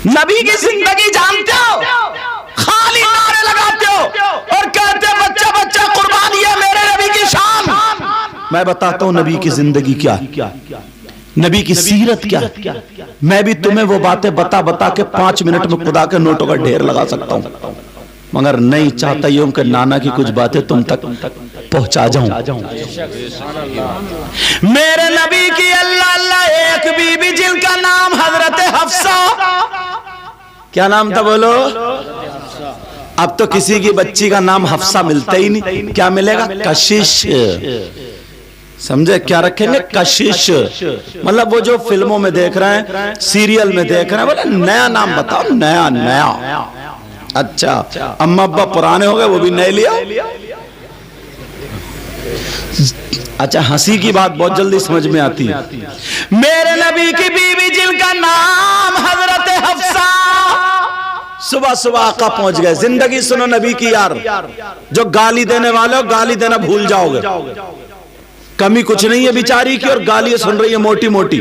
नबी की जिंदगी जानते हो, खाली नारे लगाते हो और कहते हो बच्चा बच्चा कुर्बानी है मेरे नबी की शान। मैं बताता हूं नबी की जिंदगी क्या, नबी की सीरत क्या। मैं भी तुम्हें वो बातें बता बता के 5 मिनट में खुदा के नोटों का ढेर लगा सकता हूं, मगर नहीं चाहता यूं कि नाना की कुछ बातें तुम तक पहुंचा जाऊं। मेरे नबी की अल्लाह अल्लाह एक बीबी जिनका नाम हजरत हफ्सा, क्या नाम था बोलो? अब तो किसी की बच्ची का नाम हफ्सा मिलता ही नहीं, क्या मिलेगा? कशिश। समझे? क्या रखेंगे? कशिश। मतलब वो जो फिल्मों में देख रहे हैं, सीरियल में देख रहे हैं, बोले नया नाम बताओ, नया नया। अच्छा, अम्मा अब्बा पुराने हो गए, वो भी नए लिया। अच्छा, हंसी की बात बहुत जल्दी समझ में आती है। मेरे नबी की बीवी जिनका नाम हजरत हफ्सा, सुबह सुबह आका पहुंच गए। जिंदगी सुनो नबी की यार, जो गाली देने वाले हो गाली देना भूल जाओगे, कमी कुछ नहीं है बेचारी की, और गालियां सुन रही है मोटी मोटी।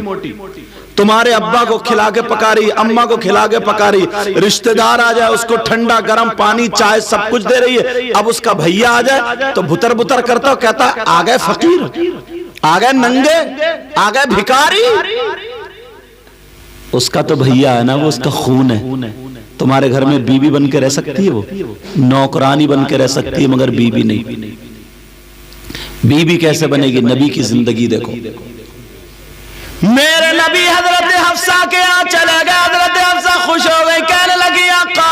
तुम्हारे अब्बा को खिला के पका रही, अम्मा को खिला के पका रही, रिश्तेदार आ जाए उसको ठंडा गर्म पानी चाय सब कुछ दे रही है। अब उसका भैया आ जाए तो भुतर भुतर करता हो, कहता आ गए फकीर, आ गए नंगे, आ गए भिखारी। उसका तो भैया है ना, वो उसका खून है। तुम्हारे घर में बीबी बन के रह सकती है, वो नौकरानी बन के रह सकती है, मगर बीबी नहीं। बीबी कैसे बनेगी? नबी की जिंदगी देखो। मेरे नबी हजरत हफ्सा के यहाँ चले गए। हजरत हफ्सा खुश हो गई, कहने लगी आका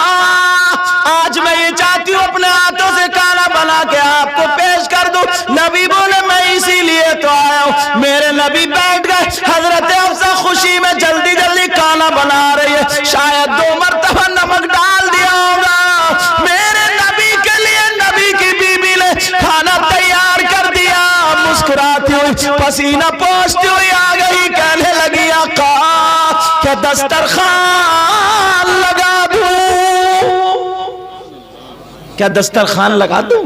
आज मैं ये चाहती हूँ अपने हाथों से खाना बना के आपको पेश कर दूं। नबी बोले मैं इसीलिए तो आया हूँ। मेरे नबी बैठ गए। हजरत हफ्सा खुशी में जल्दी जल्दी खाना बना रही है, शायद 2 मरतबा नमक डाल दिया होगा। मेरे नबी के लिए नबी की बीबी ने खाना तैयार कर दिया। मुस्कुराती हुई पसीना पोंछती हुई आ गई, कहने लगी आका क्या दस्तरखान लगा दूं? क्या दस्तरखान लगा दूं?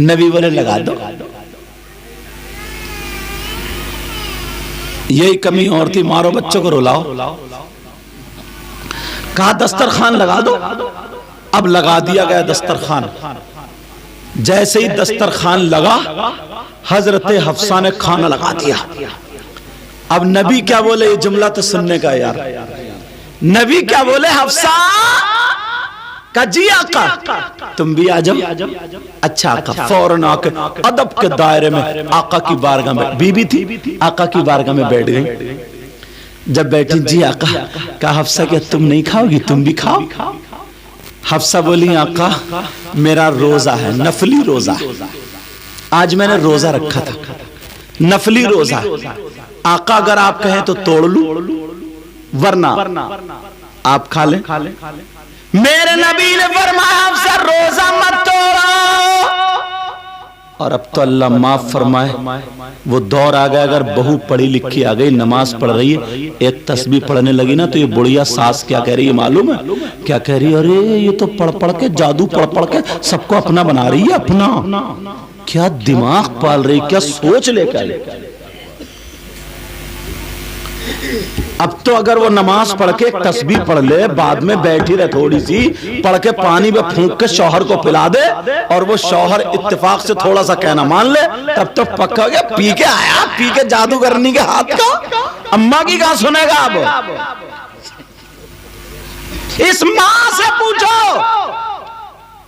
नबी बोले लगा दो। यही कमी और थी, मारो बच्चों को रुलाओ। कहा दस्तरखान लगा दो। अब लगा दिया गया दस्तरखान। जैसे ही दस्तरखान लगा, हजरत हफ्सा ने खाना लगा दिया। अब नबी क्या बोले, ये जुमला तो सुनने का यार। नबी क्या बोले? हफ्सा का जी आका तुम भी आ जाओ। अच्छा आका, फौरन आके अदब के दायरे में आका की बारगाह में, बीबी थी आका की बारगाह में बैठ गई। जब बैठी, जी आका। कहा हफ्सा क्या तुम नहीं खाओगी? तुम भी खाओ। हफ्सा बोली आका मेरा रोजा है, नफली रोजा। आज मैंने रोजा रखा था, नफली रोजा। आका अगर आप कहें तो तोड़ लूं, वरना आप खा लें। मेरे नबी ने फरमाया हफ्सा रोजा मत तोड़ो। और अब तो अल्लाह माफ फरमाए, वो दौर आ गया, अगर बहू पढ़ी लिखी आ गई, नमाज पढ़ रही है, एक तस्बीह पढ़ने लगी ना, तो ये बुढ़िया सास क्या कह रही है मालूम है? क्या कह रही है? अरे ये तो पढ़ पढ़ के, जादू पढ़ पढ़ के सबको अपना बना रही है। अपना क्या दिमाग पाल रही, क्या सोच लेकर। अब तो अगर वो नमाज पढ़ के एक तस्बीह पढ़ ले, बाद में बैठी रहे थोड़ी सी, पढ़ के पानी में फूंक के शौहर को पिला दे, और वो शौहर इत्तेफाक से थोड़ा सा कहना मान ले, तब तो पक्का हो गया पी के आया, पी के जादूगरनी के हाथ का। अम्मा की कहां सुनेगा? अब इस मां से पूछो,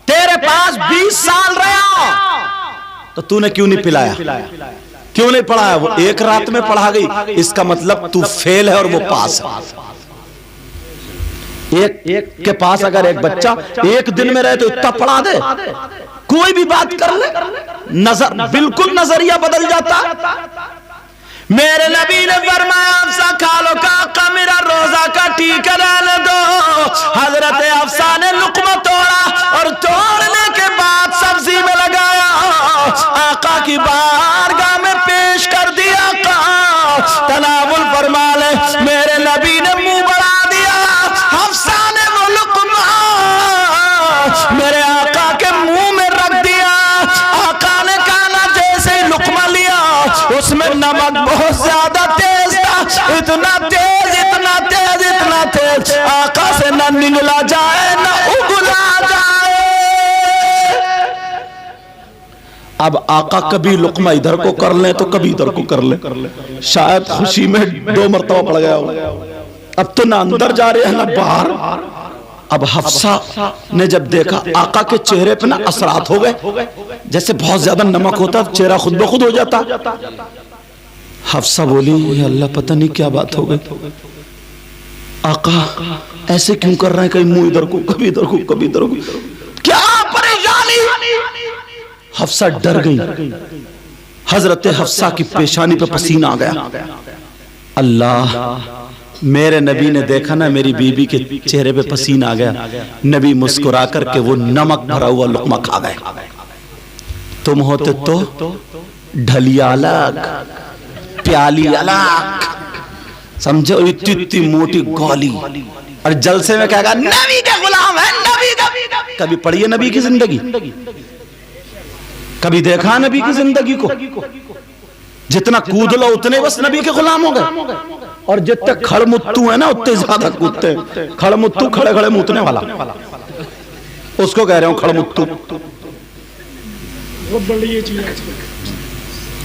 तेरे पास 20 साल रहा तो तूने क्यों नहीं पिलाया, क्यों नहीं पढ़ाया? वो एक रात में पढ़ा गई, इसका मतलब तू फेल है और वो पास है। एक के पास अगर एक बच्चा एक दिन में रहे तो इतना पढ़ा दे, कोई भी बात कर ले, नजर बिल्कुल नजरिया बदल जाता। मेरे नबी ने फरमाया हफ्सा खा लो, का मेरा रोजा का टीका रहने दो। हजरत हफ्सा ने लुकमा तोड़ा और तोड़ने के बाद सब्जी में लगाया, आका की बारगाह में पेश कर दिया। तनावुल फरमा ले। मेरे नबी ने मुंह बढ़ा दिया, हफ्सा ने वो लुकमा मेरे आका के मुंह में रख दिया। आका ने खाना जैसे ही लुकमा लिया, उसमें नमक बहुत ज्यादा तेज था, इतना तेज इतना तेज इतना तेज। न निगला जाए न उगला जाए। अब आका कभी लुकमा इधर को कर ले तो कभी इधर को कर ले, शायद खुशी में 2 मरतबा पड़ गया हो। अब तो ना अंदर जा रहे हैं ना बाहर। अब हफ्सा ने जब देखा आका के चेहरे पे ना असरात हो गए, जैसे बहुत ज्यादा नमक होता चेहरा खुद ब खुद हो जाता। हफ्सा बोली अल्लाह पता नहीं क्या बात हो गई, आका ऐसे क्यों कर रहे हैं, कहीं मुंह इधर को कभी इधर को कभी इधर को, क्या परेशानी। हफ्सा डर गई। हजरत हफ्सा की पेशानी पे पसीना आ गया। अल्लाह मेरे नबी ने देखा ना मेरी बीबी के चेहरे पे पसीना आ गया, नबी मुस्कुरा करके वो नमक भरा हुआ लुकमा खा गए। तुम होते तो ढलिया अलग प्याली अलग, समझो इतनी इतनी मोटी गोली, और जलसे में कहेगा नबी के गुलाम है, नबी का। कभी पढ़ी है नबी की जिंदगी, कभी देखा नबी की जिंदगी को? जितना कूद लो उतने बस नबी के गुलाम हो गए, और जितने खड़मुत्तू है ना उतने ज्यादा कूदते हैं। खड़मुत्तू खड़े खड़े मुतने वाला, उसको कह रहे हो खड़मुत्तू।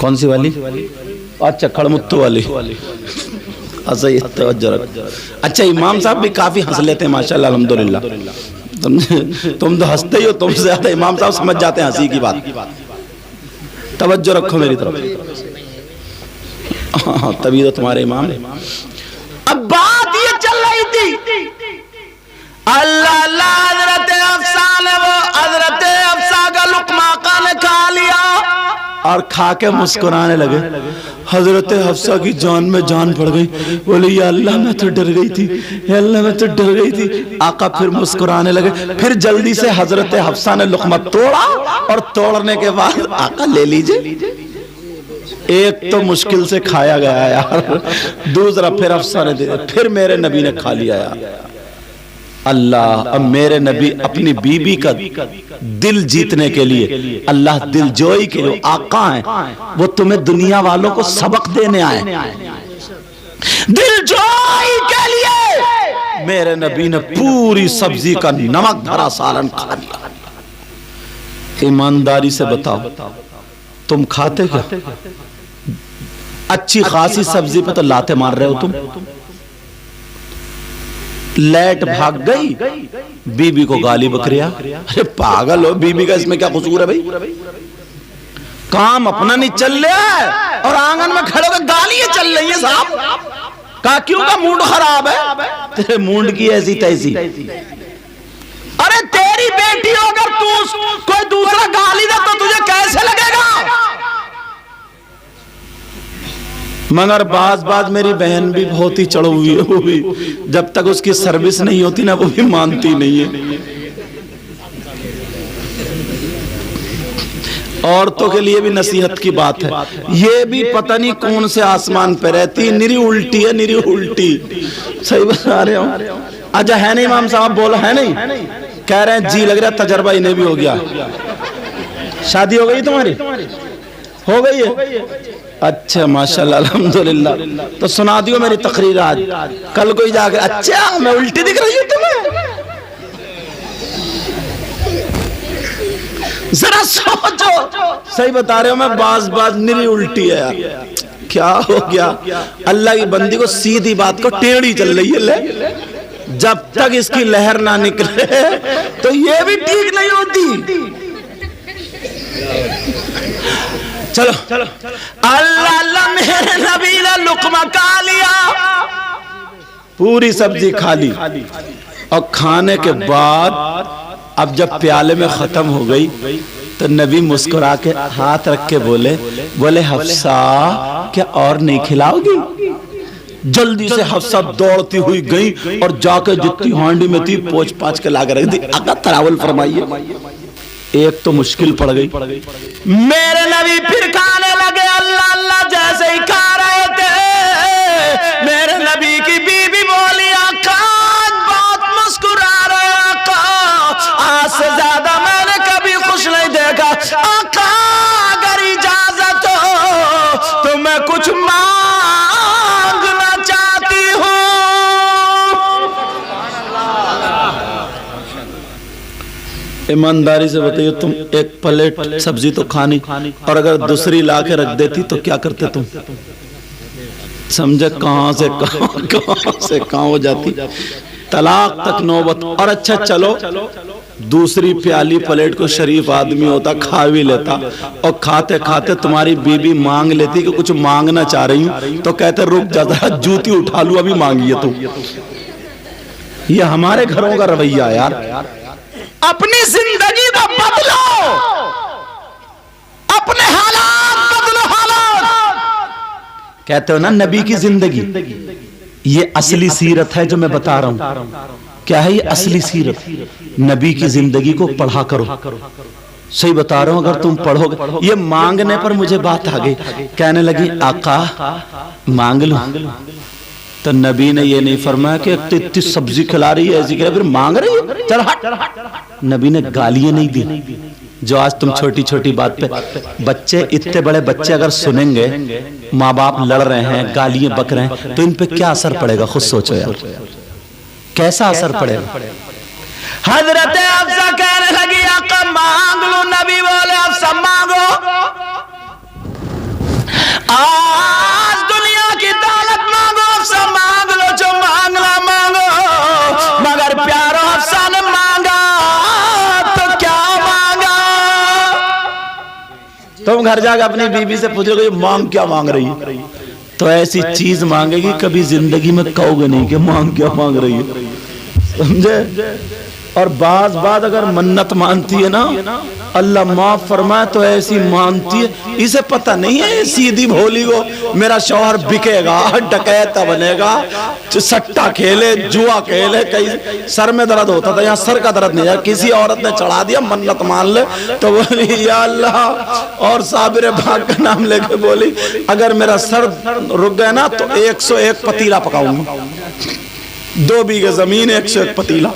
कौन सी वाली? अच्छा खड़मुत्तू वाली। अच्छा इमाम साहब भी काफी हंस लेते हैं माशाल्लाह अल्हम्दुलिल्लाह। तुम तो हंसते ही हो, तुमसे ज्यादा इमाम साहब समझ जाते हैं हंसी की बात। तवज्जो रखो मेरी तरफ। हाँ तभी तो तुम्हारे इमाम। अब बात ये चल रही थी, अल्लाह अल्लाह हजरत हफ्सा ने वो हजरत हफ्सा का लुकमा आका ने खा लिया और खा के मुस्कुराने लगे। हजरत हफ्सा की जान में जान पड़ गई, बोले या अल्लाह मैं तो डर गई थी, या अल्लाह मैं तो डर गई थी। आका फिर मुस्कुराने लगे। फिर जल्दी से हजरत हफ्सा ने लुकमा तोड़ा, और तोड़ने के बाद आका ले लीजिए। एक तो मुश्किल से खाया गया यार, दूसरा फिर हफ्सा ने दे, फिर मेरे नबी ने खा लिया यार। अल्लाह अब मेरे नबी अपनी बीबी का दिल जीतने के लिए, अल्लाह दिलजोई के जो आका हैं वो तुम्हें दुनिया वालों को सबक देने आए। दिलजोई के लिए मेरे नबी ने पूरी सब्जी का नमक भरा सालन खा लिया। ईमानदारी से बताओ तुम खाते क्या? अच्छी खासी सब्जी पे तो लाते मार रहे हो तुम। लेट भाग गई, बीबी को गाली बकरिया। अरे पागल हो, बीबी का इसमें क्या कसूर है भाई? काम अपना नहीं चल रहा है और आंगन में खड़े होकर गालियां चल रही है साहब। का क्यों का मूड खराब है? तेरे मूड की ऐसी तैसी। अरे तेरी बेटी हो, अगर तू कोई दूसरा गाली दे तो तुझे कैसे लगेगा? मगर बाज मेरी बहन भी बहुत ही चढ़ हुई है, वो भी जब तक उसकी सर्विस नहीं होती ना वो भी मानती नहीं है। औरतों के लिए भी नसीहत की बात है, ये भी पता नहीं कौन से आसमान पे रहती, निरी उल्टी है, निरी उल्टी। सही बता रहे हो? अच्छा है नहीं इमाम साहब? बोलो है नहीं? कह रहे हैं जी लग रहा है तजर्बा इन्हें भी हो गया। शादी हो गई तुम्हारी? हो गई है? अच्छा माशाल्लाह अल्हम्दुलिल्लाह। तो सुना दियो मेरी तकरीर आज, कल कोई जाकर अच्छा मैं उल्टी दिख रही हूँ तुम्हें? जरा सोचो। सही बता रहे हो, मैं बाज निरी उल्टी है यार। क्या हो गया? अल्लाह की बंदी को सीधी बात को टेढ़ी चल रही है। ले जब तक इसकी लहर ना निकले तो ये भी ठीक नहीं होती। चलो अल्लाह अल्लाह मेरे नबी ने लुकमा खा लिया, पूरी सब्जी खा ली, और खाने के बाद अब जब प्याले में खत्म हो गई तो नबी मुस्कुरा के हाथ रख के बोले हफ्सा क्या और नहीं खिलाओगी? जल्दी से हफ्सा दौड़ती हुई गई और जाकर जितनी हांडी में थी पोंछ पाछ के लाकर रख दी। आका तरावल फरमाइए। एक तो मुश्किल पड़ गई, मेरे नबी फिर खाने लगे। अल्लाह अल्लाह जैसे ही खा रहे थे मेरे नबी की बीबी बोली आका बहुत मुस्कुरा रहे आका, आज से ज्यादा मैंने कभी खुश नहीं देखा। आका अगर इजाजत हो तो मैं कुछ मांगना चाहती हूँ। ईमानदारी से बताइए, तुम एक प्लेट सब्जी तो खानी, और अगर दूसरी ला के रख देती तो क्या करते तुम? समझे कहां से कहां हो जाती, तलाक तक नौबत। और अच्छा चलो, दूसरी प्याली प्लेट को शरीफ आदमी होता खा भी लेता, और खाते खाते तुम्हारी बीबी मांग लेती कि कुछ मांगना चाह रही हूं, तो कहते रुक जा जरा जूती उठा लूं, अभी मांगिए तुम। ये हमारे घरों का रवैया यार। अपनी जिंदगी को बदलो, अपने हालात बदलो, हालात। कहते हो ना नबी की जिंदगी, ये असली सीरत है जो मैं बता रहा हूं। क्या है ये असली सीरत? नबी की जिंदगी को पढ़ा करो। सही बता रहा हूं, अगर तुम पढ़ोगे। ये मांगने पर मुझे बात आ गई, कहने लगी आका मांग लो, तो नबी ने ये नहीं फरमाया कि इतनी सब्जी खिला रही है ऐसी, फिर मांग रही है, चल हट। नबी ने गालियां नहीं दी जो आज तुम छोटी छोटी बात पे। बच्चे, इतने बड़े बच्चे अगर सुनेंगे माँ बाप लड़ रहे हैं, गालियां बक रहे हैं, तो इन पे क्या असर पड़ेगा? खुद सोचो यार, कैसा असर पड़ेगा? हजरत अफसा कहने लगी आका मांग लो, नबी बोले अफसा मांगो, आज दुनिया की दौलत मांगो, अफसा मांग लो जो मांगना मांगो, मगर प्यारो अफसा ने मांगा तो क्या मांगा? तुम घर जाकर अपनी बीबी से पूछोगे मांग क्या मांग रही है, तो ऐसी चीज मांगेगी कभी जिंदगी में कहोगे नहीं कि मांग क्या मांग रही है। समझे? और बाज बात अगर मन्नत मानती है ना, अल्लाह माफ फरमाए, तो ऐसी मानती है, इसे पता नहीं है सीधी भोली को मेरा शौहर बिकेगा, डकैत बनेगा, सट्टा खेले, जुआ खेले, कहीं सर में दर्द होता था, यहाँ सर का दर्द नहीं है, किसी औरत ने चढ़ा दिया मन्नत मान ले, तो बोली या अल्लाह, और साबिर भाग का नाम लेके बोली अगर मेरा सर रुक गया ना तो 101 पतीला पकाऊंगा, 2 बीघे जमीन 101 पतीला।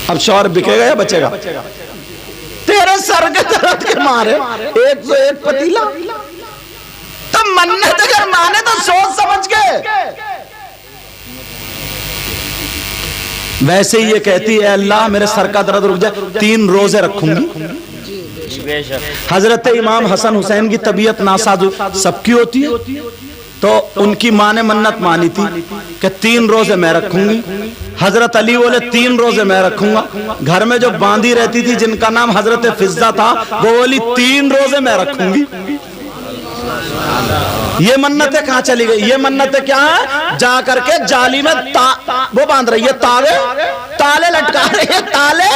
अब शौहर बिकेगा या बचेगा? तेरे सर के दर्द के मारे 101 पतीला। तो मन्नत अगर माने तो सोच समझ के। वैसे ही ये कहती है अल्लाह मेरे सर का दर्द रुक जाए, 3 रोजे रखूंगी। हजरत इमाम हसन हुसैन की तबीयत नासाज सबकी होती है, तो उनकी माँ ने मन्नत मानी थी कि 3 रोजे मैं रखूंगी। हजरत अली बोले 3 रोजे मैं रखूंगा। घर में जो बांदी रहती थी जिनका नाम हजरत फिजा था, वो बोली 3 रोजे मैं रखूंगी। ये मन्नतें कहां चली गई? ये मन्नतें क्या है? जा करके जाली में वो बांध रही है, ताले लटका रही है, ताले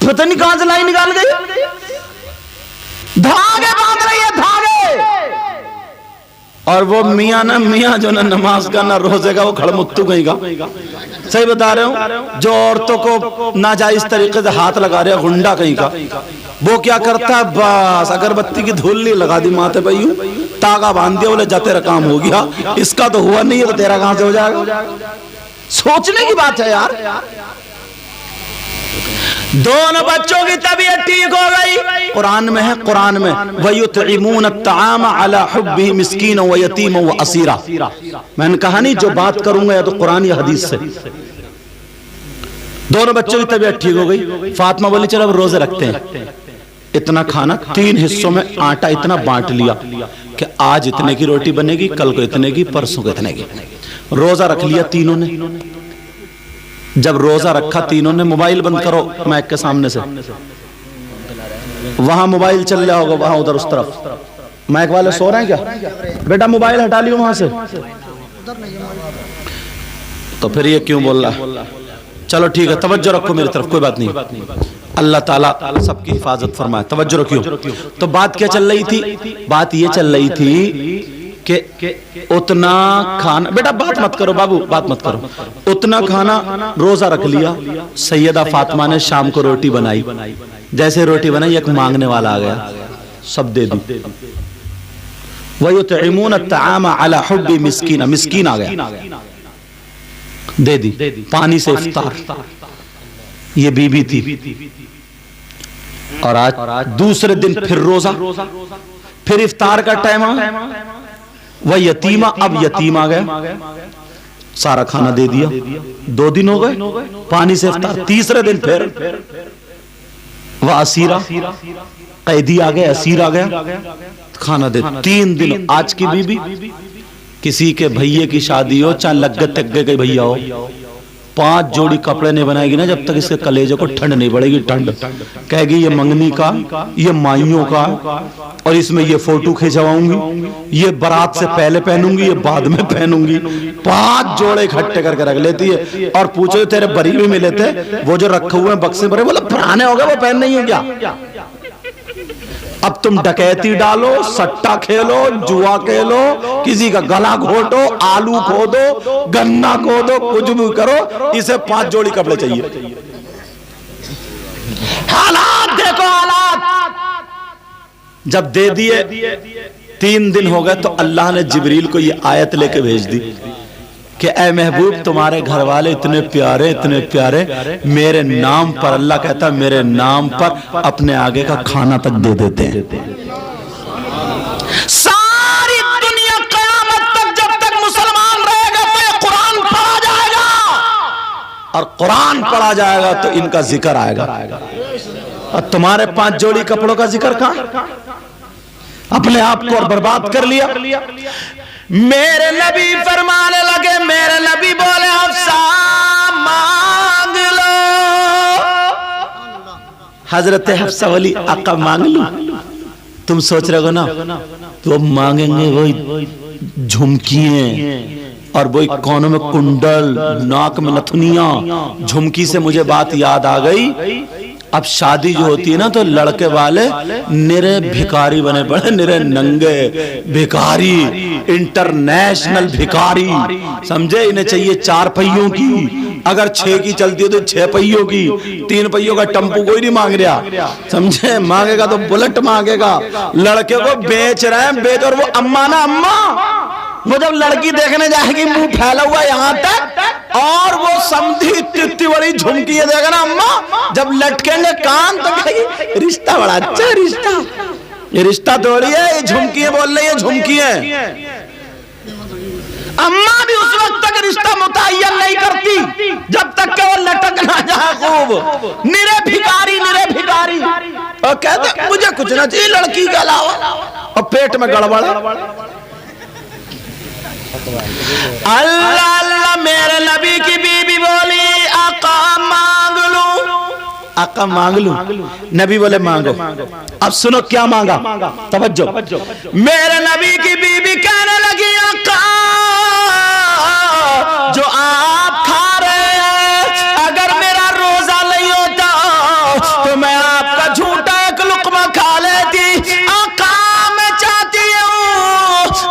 पता नहीं कहां से लाई निकाल गई, धागे बांध रही है, धागे। और वो मियाँ ना, मियाँ जो ना नमाज का ना रोजे का, वो खड़मुत्तू कहीं का। सही बता रहे हूँ, जो औरतों को नाजायज तरीके से हाथ लगा रहे, गुंडा कहीं का, वो क्या करता है, बस अगरबत्ती की धूल लगा दी माथे पे, यूं तागा बांध दिया, बोले जा तेरा काम हो गया, इसका तो हुआ नहीं है तो तेरा कहां से हो जाएगा? सोचने की बात है यार। दोनों बच्चों की तबीयत ठीक हो गई। कुरान में है, कुरान में वयुतइमून अत्ताम अला हुब्बिही मिस्कीना व यतीमा व असीरा। मैंने कहा नहीं जो बात करूंगा या तो कुरान या हदीस से। दोनों बच्चों की तबीयत ठीक हो गई। फातिमा बोली चलो अब रोजे रखते हैं। इतना खाना 3 हिस्सों में आटा इतना बांट लिया कि आज इतने की रोटी बनेगी, कल को इतने की, परसों को इतने की। रोजा रख लिया तीनों ने। जब रोजा रखा तीनों ने, मोबाइल बंद करो मैक के सामने से, वहां मोबाइल चल रहा होगा, वहां उधर उस तरफ मैक वाले सो रहे हैं क्या? बेटा मोबाइल हटा लियो वहां से। तो फिर ये क्यों बोल रहा? चलो ठीक है, तवज्जो रखो मेरी तरफ, कोई बात नहीं, अल्लाह ताला सबकी हिफाजत फरमाए, तवज्जो रखियो। तो बात क्या चल रही थी? बात ये चल रही थी कि उतना खाना, बेटा बात मत करो बाबू, बात मत करो, उतना खाना रोजा रख लिया। सैयदा फातिमा ने शाम को रोटी बनाई, जैसे रोटी बनाई एक मांगने वाला आ गया, सब दे दी। वयुतइमून अत्ताम अला हुब्बी मिस्कीना, मिस्कीन आ गया, दे दी। पानी से इफ्तार, ये बीबी थी। और आज दूसरे दिन फिर रोजा, फिर इफ्तार का टाइम, वह यतीमा, अब यतीम आ गया। सारा खाना दे दिया। 2 दिन हो गए, पानी से इफ्तार। तीसरे दिन फिर वह असीरा कैदी आ गया, असीर आ गया, खाना दे। 3 दिन। आज की बीबी किसी के भैये की शादी हो, चाहे लग्गे तग्गे के भैया हो, 5 जोड़ी कपड़े नहीं बनाएगी ना जब तक इसके कलेजे को ठंड नहीं पड़ेगी। ठंड कहेगी ये मंगनी का, ये माइयों का, और इसमें ये फोटो खिंचवाऊंगी, ये बारात से पहले पहनूंगी, ये बाद में पहनूंगी। 5 जोड़े इकट्ठे करके रख लेती है। और पूछो तेरे बरी भी मिले थे, वो जो रखे हुए हैं बक्से भरे, बोले पुराने हो गए, वो पहन नहीं है क्या? अब तुम डकैती डालो, सट्टा खेलो, जुआ खेलो, किसी का गला घोटो, आलू खोदो, गन्ना खोदो, कुछ भी करो, इसे 5 जोड़ी कपड़े चाहिए। हालात देखो, हालात। जब दे दिए, 3 दिन हो गए तो अल्लाह ने जिब्रील को ये आयत लेके भेज दी कि ऐ महबूब, तुम्हारे घर वाले इतने प्यारे, इतने प्यारे, मेरे नाम पर, अल्लाह कहता है मेरे नाम पर अपने आगे का खाना तक दे देते हैं। सारी दुनिया क़यामत तक जब तक मुसलमान रहेगा तो ये कुरान पढ़ा जाएगा, और कुरान पढ़ा जाएगा तो इनका जिक्र आएगा। और तुम्हारे 5 जोड़ी कपड़ों का जिक्र कहां? अपने आप को और बर्बाद कर लिया। मेरे नबी फरमाने लगे, मेरे नबी बोले हफ्सा मांग लो। हजरत हफ्सा वाली आका मांग लो। तुम सोच रहे हो ना तो मांगेंगे वही झुमकियां और वही कानों में कुंडल, नाक में नथुनिया। झुमकी से मुझे बात याद आ गई, अब शादी जो होती है ना तो लड़के वाले निरे भिखारी बने पड़े, निरे नंगे भिखारी, इंटरनेशनल भिखारी, समझे? इन्हें चाहिए 4 पहियों की, अगर 6 की चलती है तो 6 पहियों की। 3 पहियों का टम्पू कोई नहीं मांग रहा, समझे? मांगेगा तो बुलेट मांगेगा। लड़के को बेच रहे हैं, बेच। और वो अम्मा ना, अम्मा वो जब लड़की देखने जाएगी मुंह फैला हुआ यहां तक, और वो समझी इतनी बड़ी झुमकी है, देखा ना अम्मा, जब लटकेंगे कान तो कहेगी रिश्ता बड़ा अच्छा रिश्ता। ये रिश्ता थोड़ी है, ये झुमकी है, बोल रही है झुमकी है। अम्मा भी उस वक्त तक रिश्ता मुतय्यन नहीं करती जब तक कि वो लटक ना जाए खूब। निरे भिखारी, निरे भिखारी। और कहते मुझे कुछ ना चाहिए लड़की के अलावा, और पेट में गड़बड़। अल्लाह अल्लाह, मेरे नबी की बीबी बोली आका मांग लूं, आका मांग लूं। नबी बोले मांगो। अब सुनो क्या मांगा, तवज्जो। मेरे नबी की बीबी कहने लगी आका, जो आप खा रहे हैं, अगर मेरा रोजा नहीं होता तो मैं आपका झूठा एक लुक़मा खा लेती। आका मैं चाहती हूँ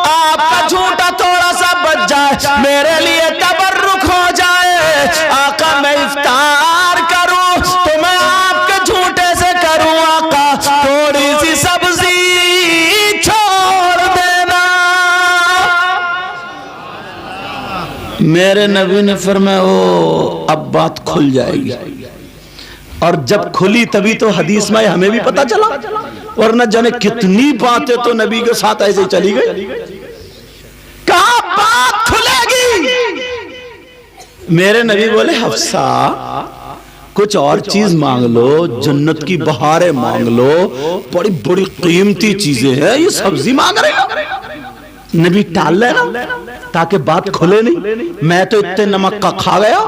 आपका झूठा थोड़ा सा बच जाए, मेरे लिए तबर्रुक हो जाए। आका मैं इफ्तार करूं तो मैं आपके झूठे से करूं, आका थोड़ी सी सब्जी छोड़ देना। मेरे नबी ने फरमाया ओ अब बात खुल जाएगी। और जब खुली तभी तो हदीस में हमें भी पता चला, वरना जाने कितनी बातें तो नबी के साथ ऐसे ही चली गई। कहा बात खुलेगी। मेरे नबी बोले हफ्सा कुछ और चीज मांग लो, जन्नत की बहारें मांग लो, बड़ी बड़ी कीमती चीजें हैं, ये सब्जी मांग रहे हो। नबी टाल लेना ताकि बात खुले नहीं। मैं तो इतने नमक का खा गया,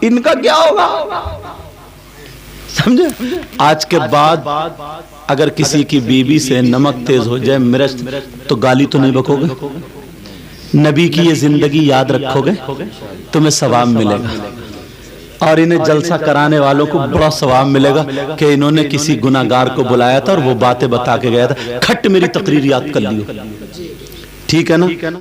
इनका क्या होगा, समझे? आज के बाद अगर किसी की बीबी से नमक तेज हो जाए, मिर्च, तो गाली तो नहीं बकोगे? नबी की ये जिंदगी याद रखोगे, तुम्हें सवाब मिलेगा। और इन्हें जलसा कराने वालों को बड़ा सवाब मिलेगा कि इन्होंने किसी गुनाहगार को बुलाया था और वो बातें बता के गया था। खट मेरी तकरीर याद कर लियो, ठीक है ना?